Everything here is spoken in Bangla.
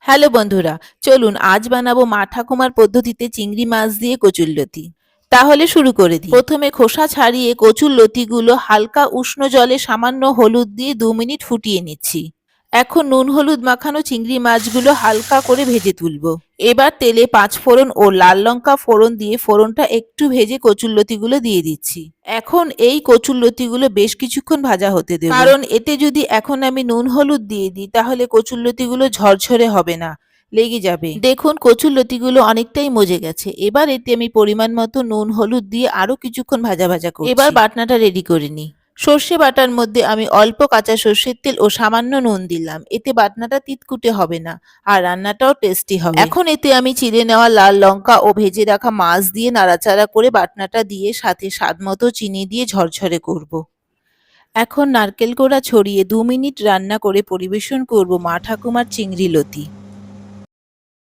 হ্যালো বন্ধুরা, চলুন আজ বানাবো মা ঠাকুমার পদ্ধতিতে চিংড়ি মাছ দিয়ে কচুরলতি। তাহলে শুরু করে দিই। প্রথমে খোসা ছাড়িয়ে কচুরলতিগুলো হালকা উষ্ণ জলে সামান্য হলুদ দিয়ে 2 মিনিট ফুটিয়ে নিচ্ছি। এখন নুন হলুদ মাখানো চিংড়ি মাছগুলো হালকা করে ভেজে তুলবো। এবার তেলে 5 ফোড়ন ও লাল লঙ্কা ফোড়ন দিয়ে ফোড়নটা একটু ভেজে কচুরলতিগুলো দিয়ে দিচ্ছি। এখন এই কচুরলতিগুলো বেশ কিছুক্ষণ ভাজা হতে দেব, কারণ এতে যদি এখন আমি নুন হলুদ দিয়ে দিই তাহলে কচুরলতিগুলো ঝরঝরে হবে না, লেগে যাবে। দেখুন কচুরলতিগুলো অনেকটাই মজে গেছে। এবার এতে আমি পরিমাণ মতো নুন হলুদ দিয়ে আরো কিছুক্ষণ ভাজা ভাজা করছি। এবার বাটনাটা রেডি করে নিই। সর্ষে বাটার মধ্যে আমি অল্প কাঁচা সর্ষের তেল ও সামান্য নুন দিলাম। এতে বাটনাটা তিতকুটে হবে না আর রান্নাটাও টেস্টি হবে। এখন এতে আমি চিড়ে নেওয়া লাল লঙ্কা ও ভেজে রাখা মাছ দিয়ে নাড়াচাড়া করে বাটনাটা দিয়ে সাথে স্বাদমতো চিনি দিয়ে ঝরঝরে করব। এখন নারকেল কোড়া ছড়িয়ে 2 মিনিট রান্না করে পরিবেশন করব মা ঠাকুমার চিংড়ি লতি।